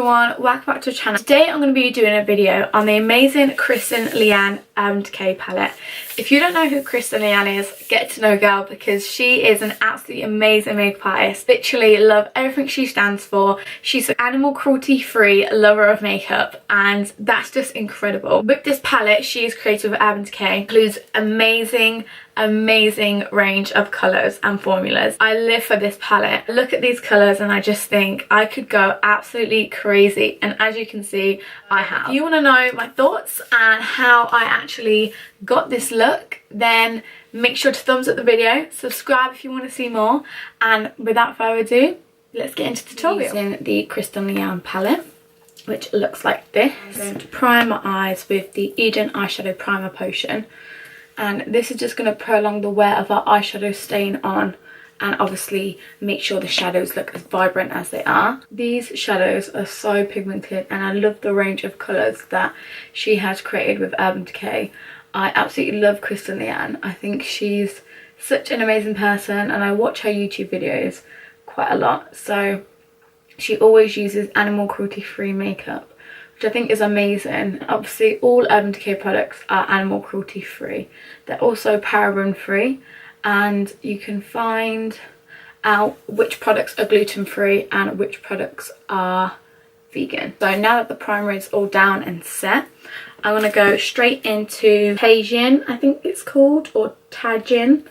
everyone, welcome back to the channel. Today I'm going to be doing a video on the amazing Kristen Leanne Decay palette. If you don't know who Kristen Leanne is, get to know girl, because she is an absolutely amazing makeup artist. Literally love everything she stands for. She's an animal cruelty free lover of makeup, and that's just incredible. With this palette she is created with Urban Decay. Includes amazing range of colours and formulas. I live for this palette. I look at these colours and I just think I could go absolutely crazy, and as you can see I have. If you want to know my thoughts and how I actually got this look, then make sure to thumbs up the video, subscribe if you want to see more, and without further ado, let's get into the tutorial. Using the Kristen Leanne palette, which looks like this. I'm going to prime my eyes with the Eden eyeshadow primer potion, and this is just going to prolong the wear of our eyeshadow stain on, and obviously make sure the shadows look as vibrant as they are. These shadows are so pigmented, and I love the range of colours that she has created with Urban Decay. I absolutely love Kristen Leanne. I think she's such an amazing person, and I watch her YouTube videos quite a lot. So she always uses animal cruelty free makeup, which I think is amazing. Obviously all Urban Decay products are animal cruelty free. They're also paraben free, and you can find out which products are gluten free and which products are vegan. So now that the primer is all down and set, I'm going to go straight into Tajin, I think it's called, or Tajin,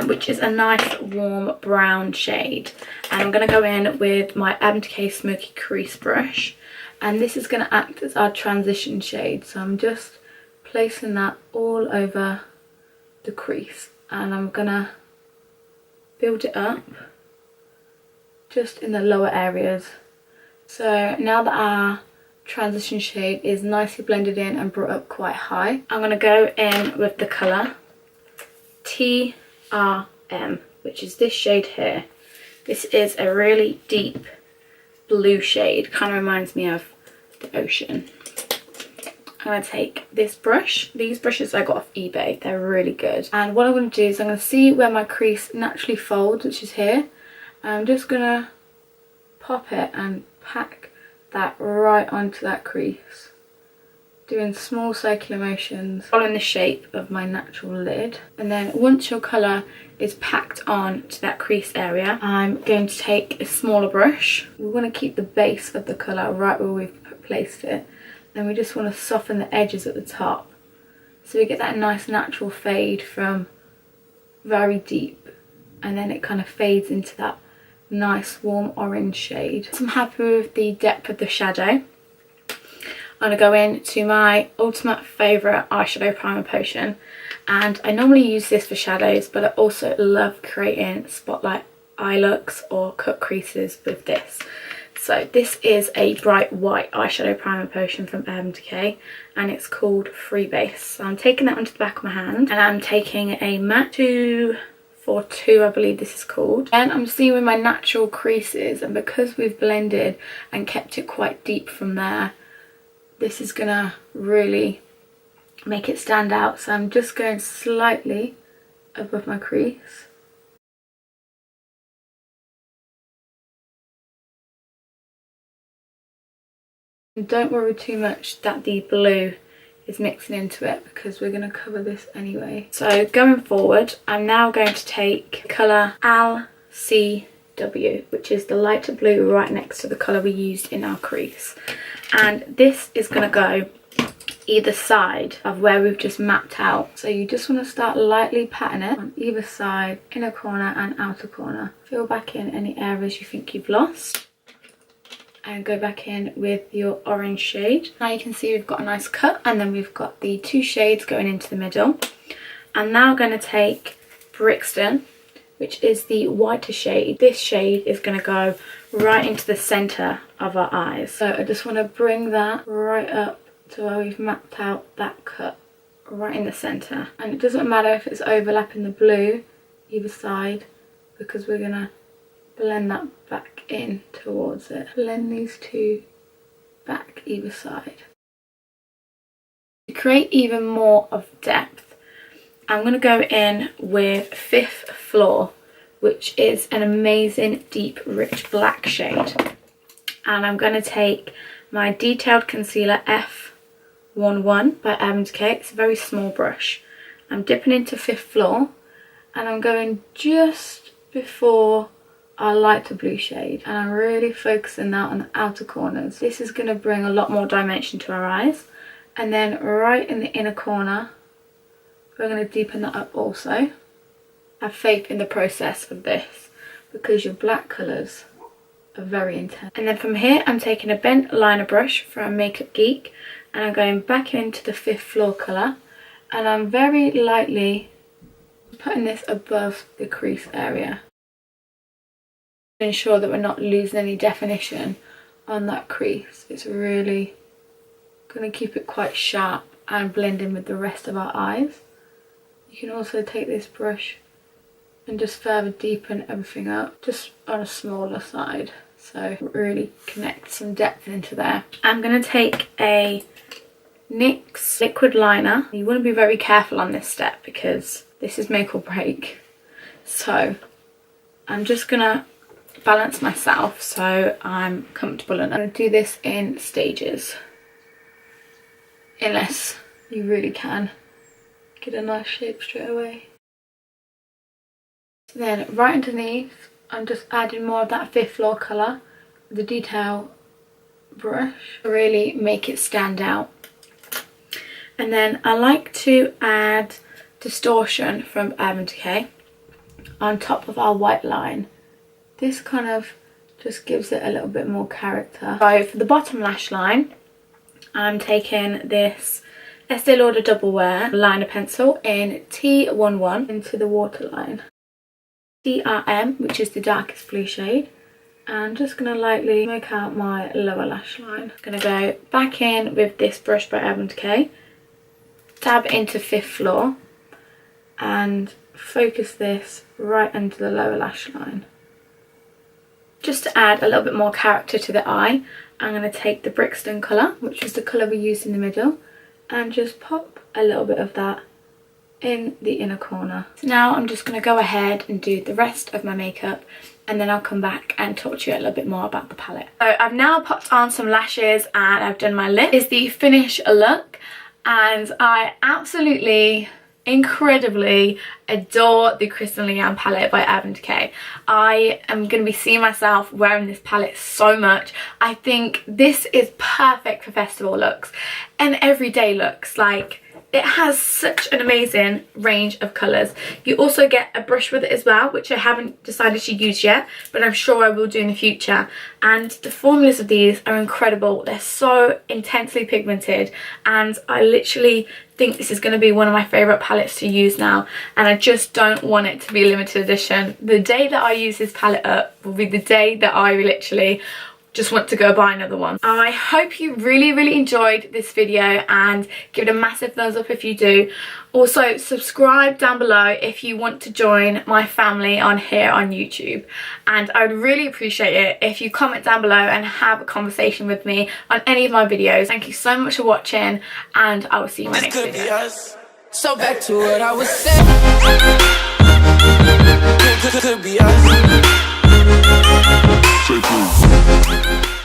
which is a nice warm brown shade. And I'm going to go in with my Urban Decay Smoky Crease brush, and this is going to act as our transition shade. So I'm just placing that all over the crease, and I'm going to build it up just in the lower areas. So now that our transition shade is nicely blended in and brought up quite high, I'm going to go in with the colour TRM, which is this shade here. This is a really deep blue shade, kind of reminds me of the ocean. I'm going to take this brush. These brushes I got off eBay, they're really good. And what I'm going to do is I'm going to see where my crease naturally folds, which is here. I'm just going to pop it and pack that right onto that crease, doing small circular motions, following the shape of my natural lid. And then once your colour is packed on to that crease area, I'm going to take a smaller brush. We want to keep the base of the colour right where we've placed it, and we just want to soften the edges at the top, so we get that nice natural fade from very deep, and then it kind of fades into that nice warm orange shade. So I'm happy with the depth of the shadow. I'm going to go into my ultimate favourite eyeshadow primer potion, and I normally use this for shadows, but I also love creating spotlight eye looks or cut creases with this. So this is a bright white eyeshadow primer potion from Urban Decay, and it's called Free Base. So I'm taking that onto the back of my hand, and I'm taking a matte 242, I believe this is called, and I'm seeing with my natural creases, and because we've blended and kept it quite deep from there, this is gonna really make it stand out. So I'm just going slightly above my crease. And don't worry too much that the blue is mixing into it, because we're going to cover this anyway. So going forward, I'm now going to take colour LCW, which is the lighter blue right next to the colour we used in our crease. And this is going to go either side of where we've just mapped out. So you just want to start lightly patting it on either side, inner corner and outer corner. Fill back in any areas you think you've lost, and go back in with your orange shade. Now you can see we've got a nice cut, and then we've got the two shades going into the middle. I'm now going to take Brixton, which is the whiter shade. This shade is going to go right into the centre of our eyes. So I just want to bring that right up to where we've mapped out that cut, right in the centre. And it doesn't matter if it's overlapping the blue either side, because we're going to blend that back in towards it. Blend these two back either side. To create even more of depth, I'm going to go in with Fifth Floor, which is an amazing deep rich black shade. and I'm going to take my Detailed Concealer F11 by Urban Decay. It's a very small brush. I'm dipping into Fifth Floor, and I'm going just before our lighter blue shade, and I'm really focusing that on the outer corners. This is going to bring a lot more dimension to our eyes. And then right in the inner corner, we're going to deepen that up also. Have faith in the process of this, because your black colours are very intense. And then from here, I'm taking a bent liner brush from Makeup Geek, and I'm going back into the Fifth Floor colour, and I'm very lightly putting this above the crease area to ensure that we're not losing any definition on that crease. It's really going to keep it quite sharp and blend in with the rest of our eyes. You can also take this brush and just further deepen everything up, just on a smaller side, so really connect some depth into there. I'm going to take a NYX liquid liner. You want to be very careful on this step because this is make or break. So I'm just going to balance myself so I'm comfortable, and I'm going to do this in stages, unless you really can get a nice shape straight away. Then right underneath, I'm just adding more of that Fifth Floor colour with the detail brush to really make it stand out. And then I like to add Distortion from Urban Decay on top of our white line. This kind of just gives it a little bit more character. So for the bottom lash line, I'm taking this Estee Lauder Double Wear liner pencil in T11 into the waterline. DRM, which is the darkest blue shade. I'm just going to lightly make out my lower lash line. I'm going to go back in with this brush by Urban Decay, dab into Fifth Floor, and focus this right under the lower lash line. Just to add a little bit more character to the eye, I'm going to take the Brixton colour, which is the colour we used in the middle, and just pop a little bit of that in the inner corner. So now I'm just going to go ahead and do the rest of my makeup, and then I'll come back and talk to you a little bit more about the palette. So I've now popped on some lashes and I've done my lip. This is the finish look, and I absolutely incredibly adore the Kristen Leanne palette by Urban Decay. I am going to be seeing myself wearing this palette so much. I think this is perfect for festival looks and everyday looks. Like, it has such an amazing range of colours. You also get a brush with it as well, which I haven't decided to use yet, but I'm sure I will do in the future. And the formulas of these are incredible. They're so intensely pigmented, and I literally think this is going to be one of my favourite palettes to use now, and I just don't want it to be a limited edition. The day that I use this palette up will be the day that I literally just want to go buy another one. I hope you really enjoyed this video, and give it a massive thumbs up if you do. Also subscribe down below if you want to join my family on here on YouTube, and I would really appreciate it if you comment down below and have a conversation with me on any of my videos. Thank you so much for watching, and I will see you in my next video. So back to what I was saying. Could be us.